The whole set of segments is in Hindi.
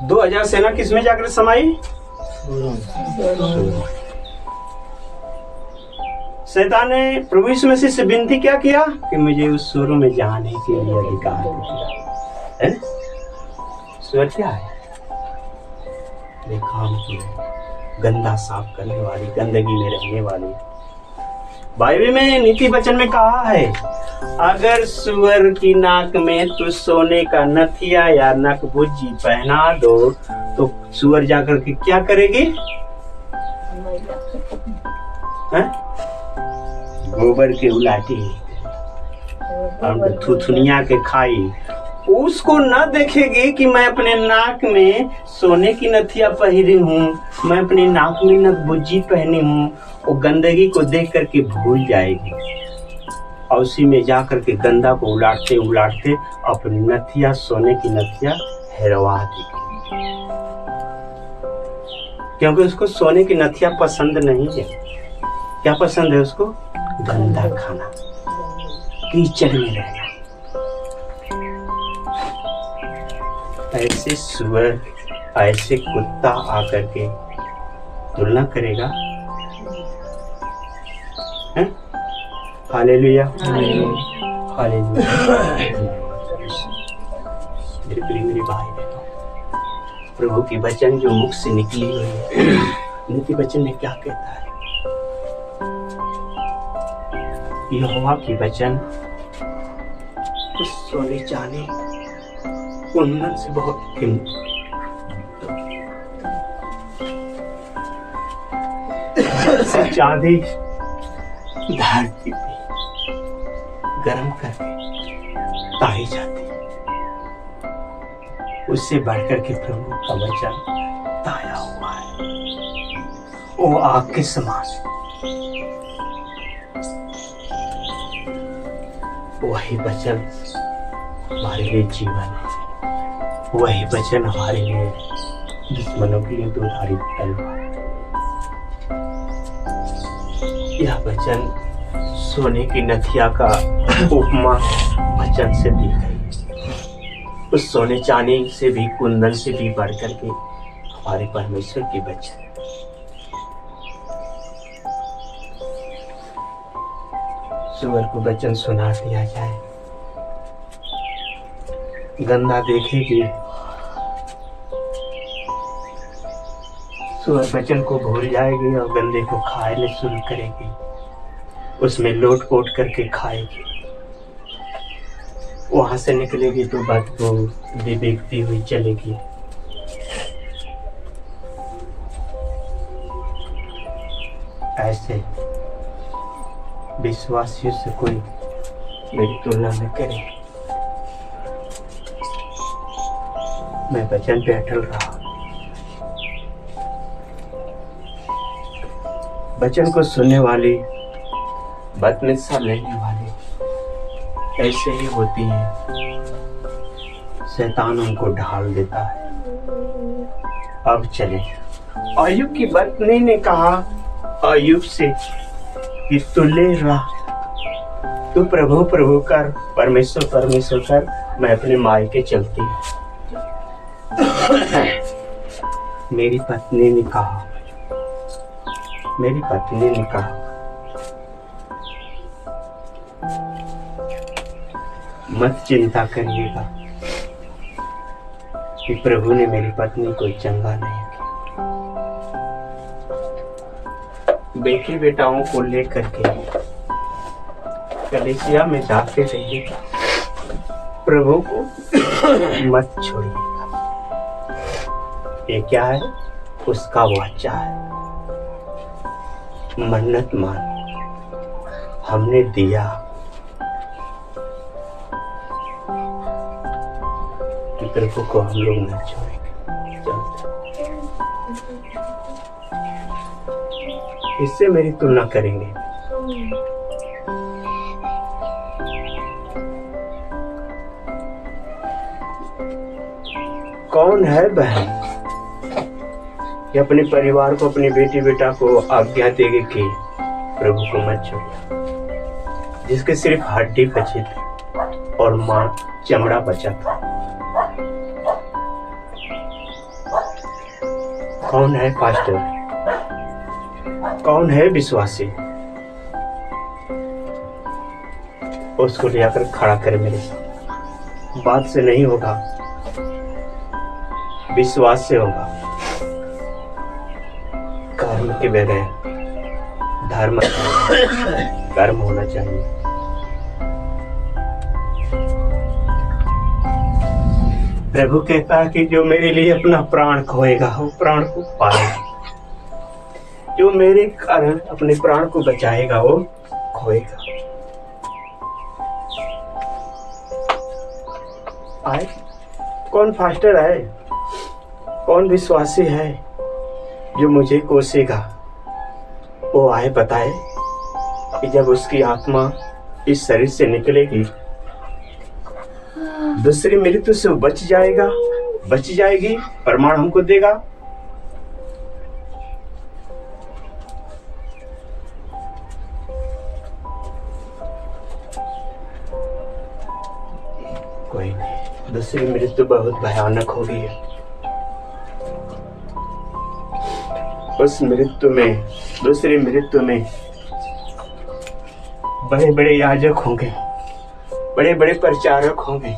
2000 सेना किस में जाकर समाई? शैतान ने प्रभु यीशु मसीह से विनती क्या किया कि मुझे उस सूर में जाने के लिए अधिकार दिया। सूर क्या है? काम की गंदा साफ करने वाली, गंदगी में रहने वाली। बाइबल में नीति वचन में कहा है, अगर सुअर की नाक में तू सोने का नथिया या नक बुज्जी पहना दो तो सुअर जाकर के क्या करेगी? गोबर के उलाटी और थुथुनिया के खाई। उसको न देखेगी कि मैं अपने नाक में सोने की नथिया पहनी हूँ, मैं अपने नाक में नक बुज्जी पहनी हूँ। वो गंदगी को देख करके भूल जाएगी और उसी में जा करके गंदा को उलाटते उलाटते अपनी नथिया, सोने की नथिया हेरवा देगी, क्योंकि उसको सोने की नथिया पसंद नहीं है। क्या पसंद है उसको? गंदा खाना, कीचड़ में रहना। ऐसे सुअर, ऐसे कुत्ता आकर के तुलना करेगा। Hallelujah, hallelujah. मेरे प्रिय मेरे भाई बहनों, प्रभु की वचन जो मुख से निकली हुई है, नीति वचन में क्या कहता है? यहोवा की वचन उस सोने चांदी कुंदन से बहुत कीमती से चांदी धरती पे गर्म करके ताई जाती, उससे बढ़कर के प्रभु का वचन ताया हुआ है। वो आग के समान, वही वचन हमारे लिए जीवन है, वही वचन हमारे लिए दुश्मनों के लिए दोधारी तलवार। यह वचन सोने की नथिया का उपमा वचन से दी गई। उस सोने चांदी से भी, कुंदन से भी बढ़ करके हमारे परमेश्वर की वचन। सुअर को वचन सुना दिया जाए, गंदा देखेगी, सुअर वचन को भूल जाएगी और गंदे को खाने शुरू करेगी, उसमें लोट पोट करके खाएगी। वहां से निकलेगी तो बदबू बिभेकती हुई चलेगी। ऐसे विश्वासियों से कोई मेरी तुलना न करे। मैं वचन पे अटल रहा, वचन को सुनने वाली, बात में हिस्सा लेने वाली ऐसे ही होती है। शैतान उनको ढाल देता है। अब चले, अय्यूब की पत्नी ने कहा अय्यूब से कि तू ले रहा, तू प्रभु प्रभु कर, परमेश्वर परमेश्वर कर, मैं अपने मायके चलती हूँ। मेरी पत्नी ने कहा, मेरी पत्नी ने कहा, मत चिंता करिएगा कि प्रभु ने मेरी पत्नी को चंगा नहीं किया। बेटी बेटाओं को लेकर के कलीसिया में जाते रहिएगा, प्रभु को मत छोड़िएगा। ये क्या है? उसका वाचा है। मन्नत मान, हमने दिया कि प्रभु को हम लोग न छोड़ेंगे। इससे मेरी तुलना करेंगे। कौन है बहन कि अपने परिवार को, अपने बेटी बेटा को आज्ञा देगी कि प्रभु को मत छोड़िए, जिसके सिर्फ हड्डी बची थी और मां चमड़ा बचा था। कौन है पास्टर, कौन है विश्वासी, उसको ले आकर खड़ा करे मेरे साथ। बात से नहीं होगा, विश्वास से होगा। कर्म के बगैर धर्म कर्म होना चाहिए। प्रभु कहता है कि जो मेरे लिए अपना प्राण खोएगा वो प्राण को पाएगा, जो मेरे कारण अपने प्राण को बचाएगा वो खोएगा। आए कौन फास्टर है, कौन विश्वासी है जो मुझे कोसेगा? वो आए बताए कि जब उसकी आत्मा इस शरीर से निकलेगी दूसरी मृत्यु से बच जाएगा, बच जाएगी, प्रमाण हमको देगा। कोई नहीं, दूसरी मृत्यु बहुत भयानक होगी। उस मृत्यु में, दूसरी मृत्यु में बड़े बड़े याजक होंगे, बड़े बड़े प्रचारक होंगे,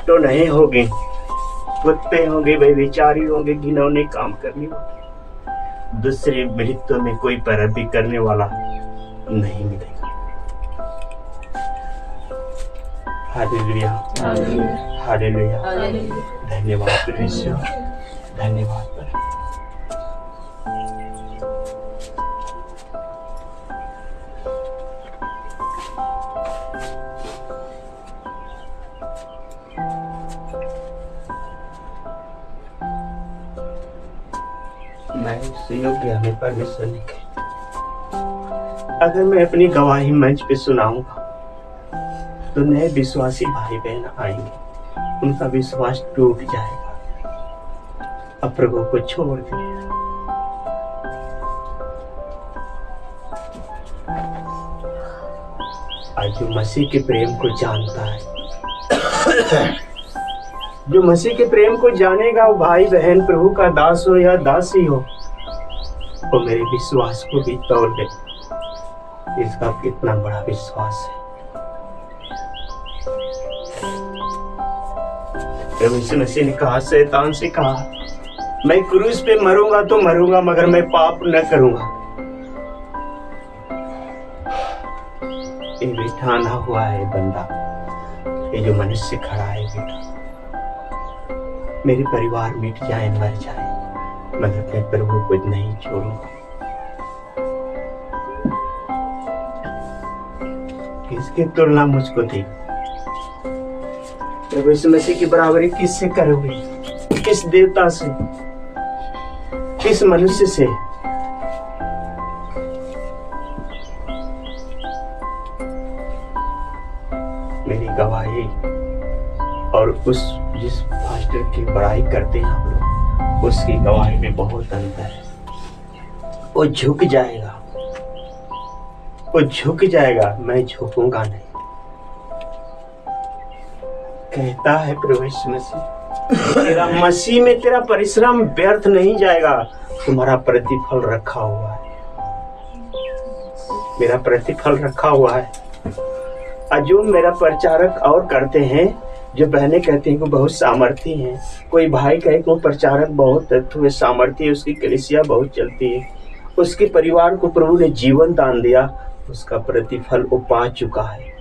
तो नहीं होंगे, कुत्ते होंगे, व्यभिचारी होंगे, घिनौने काम करने वाले। दूसरी मृत्यु में कोई पैरवी करने वाला नहीं मिलेगा। हालेलुया, हालेलुया, धन्यवाद परमेश्वर, धन्यवाद। मैं उससे योग्य हमें परमेश्वर ने कहा, अगर मैं अपनी गवाही मंच पे सुनाऊंगा तो नए विश्वासी भाई बहन आएंगे, उनका विश्वास टूट जाएगा, अब प्रभु को छोड़ दिया। आज जो मसीह के प्रेम को जानता है, जो मसीह के प्रेम को जानेगा, वो भाई बहन प्रभु का दास हो या दासी हो, वो मेरे विश्वास को भी तोड़ दे। इसका कितना बड़ा विश्वास है। प्रभु यीशु मसीह ने कहा, शैतान से कहा, मैं क्रूस पे मरूंगा तो मरूंगा मगर मैं पाप न करूंगा। ये बिठाना हुआ है बंदा, ये जो मनुष्य खड़ा है बेटा, मेरे परिवार मिट जाए मर जाए मगर मैं प्रभु को नहीं छोड़ूंगा। किसकी तुलना मुझको दी? प्रभु यीशु मसीह की बराबरी किससे करोगे? किस देवता से, किस मनुष्य से? मेरी गवाही और उस जिस फास्टर की बड़ाई करते हैं हम लोग, उसकी गवाही में बहुत अंतर है। वो झुक जाएगा, वो झुक जाएगा, मैं झुकूंगा नहीं। कहता है प्रभु यीशु मसीह, तेरा मसीह में तेरा परिश्रम व्यर्थ नहीं जाएगा, तुम्हारा प्रतिफल रखा हुआ है। मेरा प्रतिफल रखा हुआ है। और जो मेरा प्रचारक और करते हैं, जो बहनें कहती हैं कि बहुत सामर्थी हैं, कोई भाई कहे कि वो प्रचारक बहुत तत्व सामर्थी है, उसकी कलीसिया बहुत चलती है, उसके परिवार को प्रभु ने जीवन दान दिया, उसका प्रतिफल वो पा चुका है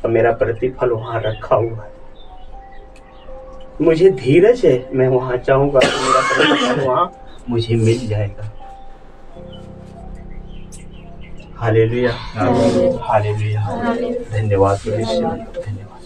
और मेरा प्रतिफल वहां रखा हुआ है। मुझे धीरज है, मैं वहां चाहूंगा तो मेरा प्रतिफल वहां मुझे मिल जाएगा। हालेलुया, हालेलुया, धन्यवाद परमेश्वर, धन्यवाद।